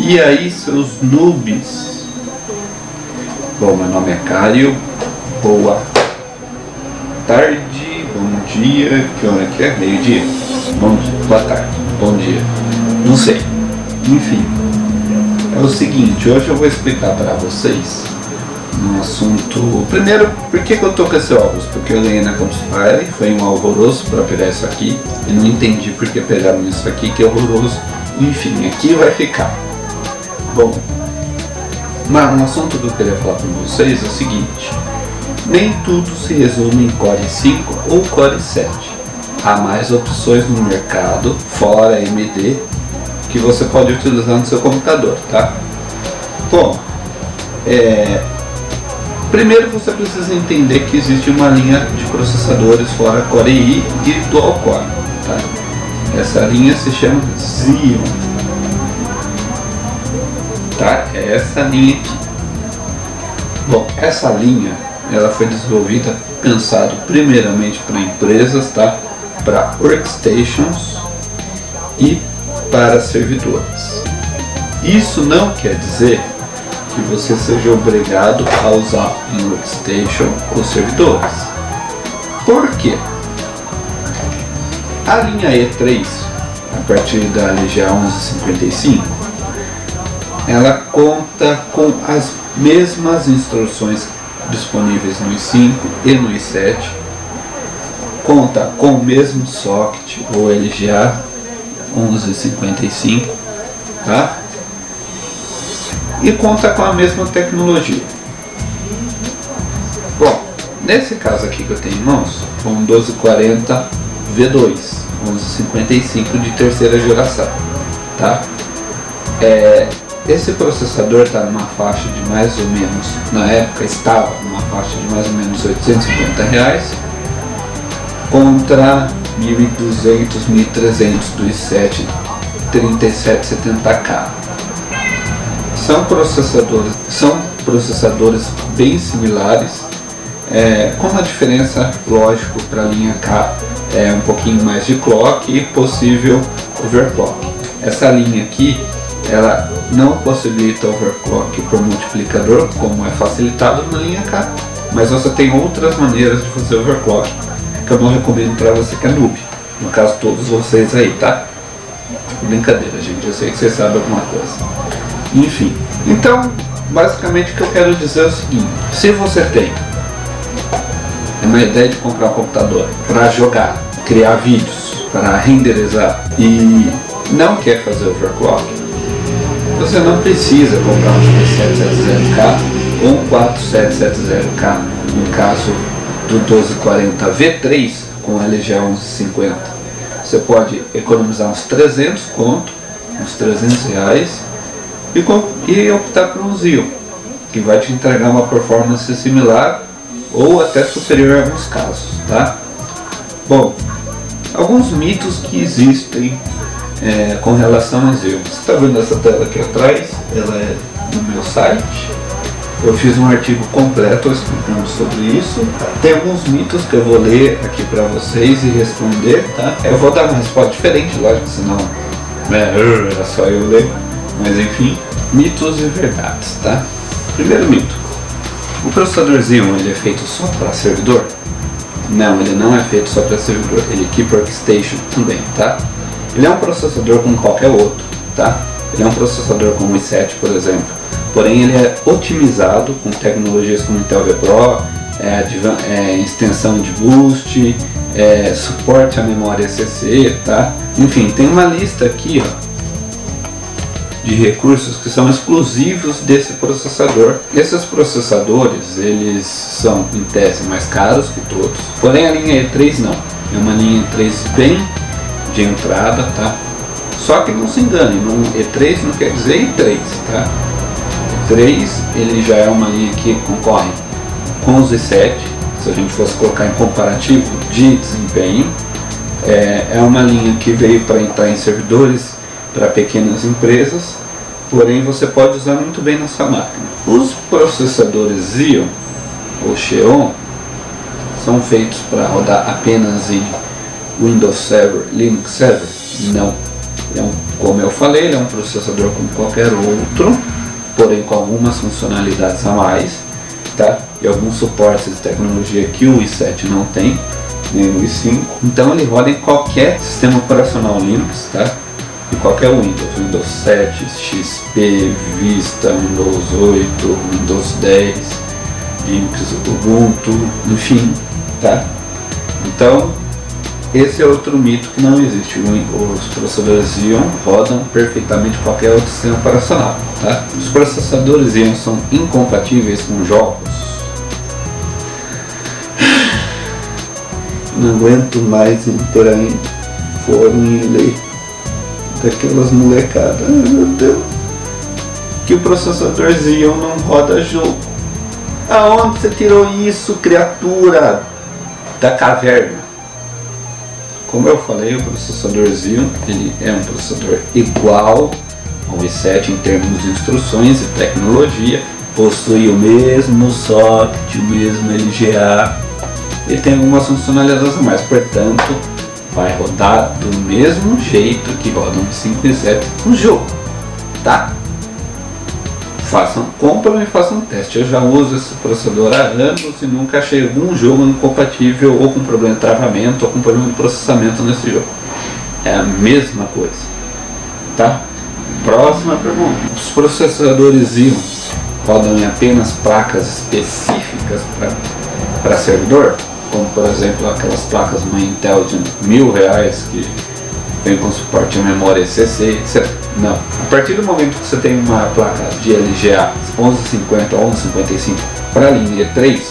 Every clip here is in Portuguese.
E aí, seus noobs? Bom, meu nome é Caio. Boa tarde, bom dia. Que hora que é? Meio-dia? Boa tarde, bom dia. Não sei. Enfim, é o seguinte, hoje eu vou explicar para vocês um assunto. Primeiro, por que eu tô com esse óculos? Porque eu ganhei na Campus Party, foi um alvoroço para pegar isso aqui. Eu não entendi por que pegaram isso aqui, que é horroroso. Enfim, aqui vai ficar. Bom, mas um assunto que eu queria falar com vocês é o seguinte: nem tudo se resume em Core 5 ou Core 7. Há mais opções no mercado, fora AMD, que você pode utilizar no seu computador, tá? Bom, primeiro você precisa entender que existe uma linha de processadores fora Core i e Dual Core, tá? Essa linha se chama Xeon, tá? É essa linha aqui. Bom, essa linha ela foi desenvolvida, pensado primeiramente para empresas, tá? Para workstations e para servidores. Isso não quer dizer que você seja obrigado a usar em workstation ou servidores. Por quê? A linha E3, a partir da LGA 1155, ela conta com as mesmas instruções disponíveis no i5 e no i7, conta com o mesmo socket, ou LGA 1155, tá? E conta com a mesma tecnologia. Bom, nesse caso aqui que eu tenho em mãos, um 1240 V2 1155 de terceira geração, tá? Esse processador está numa faixa de mais ou menos, na época estava numa faixa de mais ou menos R$850, contra 1.200, 1.300 do i7 3770K. São processadores bem similares, com uma diferença, lógico, para a linha K é um pouquinho mais de clock e possível overclock. Essa linha aqui, ela não possibilita overclock por multiplicador, como é facilitado na linha K, mas você tem outras maneiras de fazer overclock que eu não recomendo para você que é noob, no caso todos vocês aí, tá? Brincadeira, gente, eu sei que vocês sabem alguma coisa. Enfim, então basicamente o que eu quero dizer é o seguinte: se você tem uma ideia de comprar um computador para jogar, criar vídeos, para renderizar e não quer fazer overclock, você não precisa comprar um 3770K ou um 4770K, no caso do 1240 V3 com LGA 1150. Você pode economizar uns 300 conto, uns 300 reais, e optar por um Xeon, que vai te entregar uma performance similar ou até superior em alguns casos, tá? Bom, alguns mitos que existem com relação a Xeon. Você está vendo essa tela aqui atrás? Ela é do meu site. Eu fiz um artigo completo explicando sobre isso. Tem alguns mitos que eu vou ler aqui para vocês e responder, tá? Eu vou dar uma resposta diferente, lógico, senão era só eu ler. Mas enfim, mitos e verdades, tá? Primeiro mito: o processador Xeon, ele é feito só para servidor? Não, ele não é feito só para servidor, ele equipa workstation também, tá? Ele é um processador como qualquer outro, tá? Ele é um processador como o i7, por exemplo, porém ele é otimizado com tecnologias como Intel VPro, extensão de boost, suporte à memória SSD, tá? Enfim, tem uma lista aqui, ó, de recursos que são exclusivos desse processador. Esses processadores, eles são em tese mais caros que todos, porém a linha E3 não, é uma linha E3 bem de entrada, tá? Só que não se engane, E3 não quer dizer I3, tá? E3 ele já é uma linha que concorre com os i7, se a gente fosse colocar em comparativo de desempenho. É uma linha que veio para entrar em servidores para pequenas empresas, porém você pode usar muito bem na sua máquina. Os processadores Xeon ou Xeon são feitos para rodar apenas em Windows Server, Linux Server? Não. Como eu falei, ele é um processador como qualquer outro, porém com algumas funcionalidades a mais, tá? E alguns suportes de tecnologia que o i7 não tem, nem o i5. Então ele roda em qualquer sistema operacional Linux, tá? E qualquer Windows 7, XP, Vista, Windows 8, Windows 10, Linux, Ubuntu, enfim, tá? Então esse é outro mito que não existe. Os processadores Xeon rodam perfeitamente qualquer outro sistema operacional, tá? Os processadores Xeon são incompatíveis com jogos. Não aguento mais entrar em fórum e ler daquelas molecadas. Ai, meu Deus, que o processador Xeon não roda jogo. Aonde você tirou isso, criatura da caverna? Como eu falei, o processador Xeon ele é um processador igual ao i7 em termos de instruções e tecnologia, possui o mesmo socket, o mesmo LGA, ele tem algumas funcionalidades a mais, portanto vai rodar do mesmo jeito que roda um 5 e 7 no jogo, tá? Compram e façam um teste. Eu já uso esse processador há anos e nunca achei algum jogo incompatível ou com problema de travamento ou com problema de processamento nesse jogo. É a mesma coisa, tá? Próxima pergunta. Os processadores Xeon rodam em apenas placas específicas para servidor? Como por exemplo aquelas placas uma Intel de R$1.000 que vem com suporte a memória ECC, etc. Não. A partir do momento que você tem uma placa de LGA 1150 ou 1155 para a linha E3,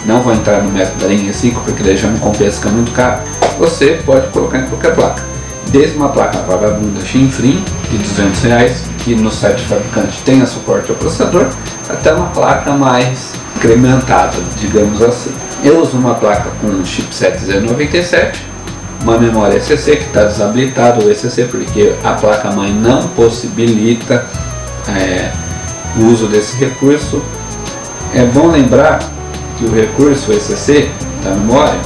não vai entrar no método da linha E5 porque daí já não compensa, fica muito caro. Você pode colocar em qualquer placa, desde uma placa vagabunda chinfrim de R$200 que no site fabricante tenha suporte ao processador, até uma placa mais incrementada, digamos assim. Eu uso uma placa com um chipset Z97, uma memória ECC que está desabilitada, o ECC, porque a placa-mãe não possibilita o uso desse recurso. É bom lembrar que o recurso ECC da memória,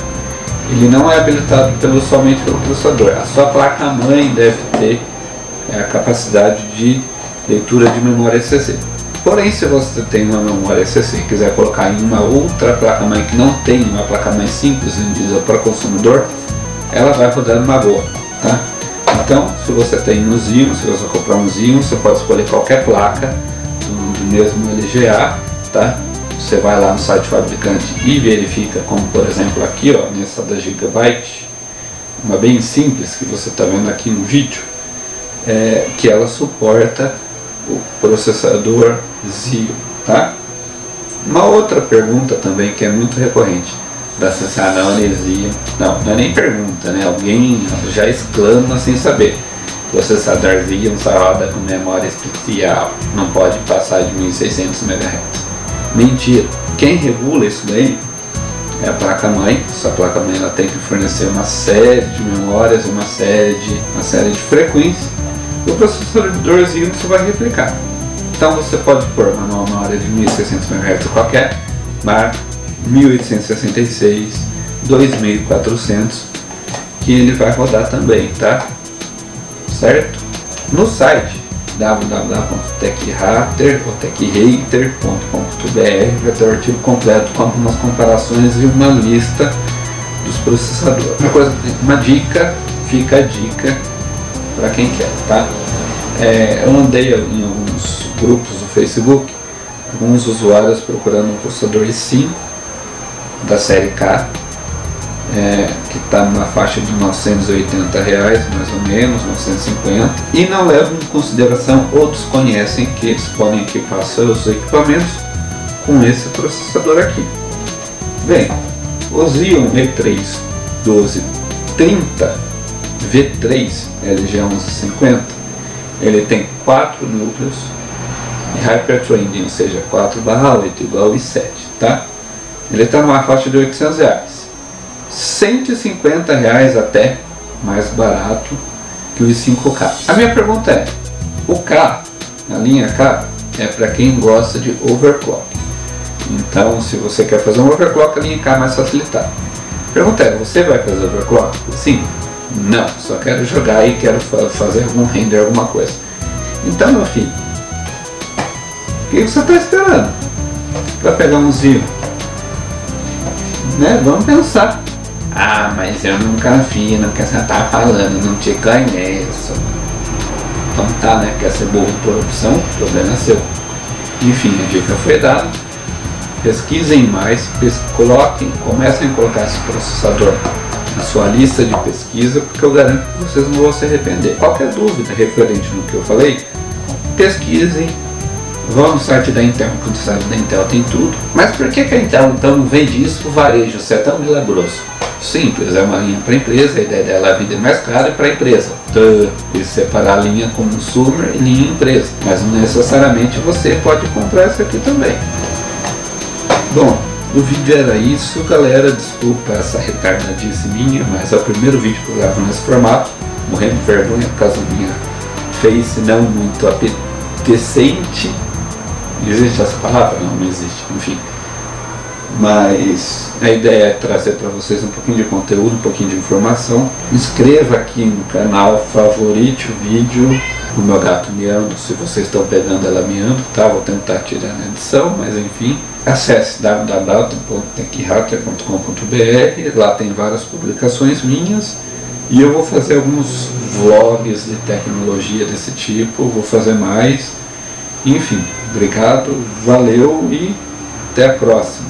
ele não é habilitado somente pelo processador. A sua placa-mãe deve ter a capacidade de leitura de memória ECC. Porém, se você tem uma memória ECC e quiser colocar em uma outra placa-mãe que não tem uma placa-mãe simples vendida para consumidor, ela vai rodar numa boa, tá? Então, se você tem um Xeon, se você comprar um Xeon, você pode escolher qualquer placa do mesmo LGA, tá? Você vai lá no site fabricante e verifica, como por exemplo aqui, ó, nessa da Gigabyte, uma bem simples que você está vendo aqui no vídeo, que ela suporta o processador Xeon, tá? Uma outra pergunta também que é muito recorrente: da acessar não Xeon. Não é nem pergunta, né? Alguém já exclama sem saber. O processador Xeon só roda com memória especial, não pode passar de 1600 MHz. Mentira. Quem regula isso daí é a placa-mãe. Essa placa-mãe ela tem que fornecer uma série de memórias, uma série de frequências. O processador Xeon você vai replicar. Então você pode pôr uma memória de 1600 MHz qualquer, marca 1866, 2400, que ele vai rodar também, tá? Certo? No site www.techhater ou techhater.com.br vai ter o artigo completo com algumas comparações e uma lista dos processadores. Uma dica, fica a dica para quem quer, tá? Eu andei em alguns grupos do Facebook, alguns usuários procurando um processador i5 da série K, que está numa faixa de R$980 mais ou menos, 950, e não levam em consideração, outros conhecem que eles podem equipar seus equipamentos com esse processador aqui. Bem, o Xeon E3 1230 V3 LG1150, ele tem 4 núcleos e Hyperthreading, ou seja, 4/8 igual ao i7, tá? Ele está numa faixa de R$800, R$150 até mais barato que o i5K. A minha pergunta é: o K, a linha K, é para quem gosta de overclock. Então, se você quer fazer um overclock, a linha K é mais facilitada. A pergunta é: você vai fazer overclock? Sim. Não, só quero jogar e quero fazer algum render, alguma coisa. Então, meu filho, o que você está esperando para pegar uns views? Né? Vamos pensar. Ah, mas eu nunca vi, não quer você tá falando, não te conheço. Então tá, né? Quer ser burro por opção, o problema é seu. Enfim, a dica foi dada. Pesquisem mais, comecem a colocar esse processador na sua lista de pesquisa, porque eu garanto que vocês não vão se arrepender. Qualquer dúvida referente no que eu falei, pesquisem, vão no site da Intel, porque no site da Intel tem tudo. Mas por que a Intel então não vende isso para o varejo, se é tão milagroso? Simples, é uma linha para a empresa, a ideia dela é vender mais caro para a empresa. E separar a linha consumer e linha empresa. Mas não necessariamente você pode comprar essa aqui também. Bom, o vídeo era isso, galera. Desculpa essa retardadice minha, mas é o primeiro vídeo que eu gravo nesse formato. Morrendo de vergonha por causa da minha face não muito apetecente. Existe essa palavra? Não, não existe, enfim. Mas a ideia é trazer para vocês um pouquinho de conteúdo, um pouquinho de informação. Inscreva aqui no canal, favorite o vídeo. O meu gato miando, se vocês estão pegando ela miando, tá? Vou tentar tirar na edição, mas enfim. Acesse www.techhacker.com.br, lá tem várias publicações minhas. E eu vou fazer alguns vlogs de tecnologia desse tipo, vou fazer mais. Enfim, obrigado, valeu e até a próxima.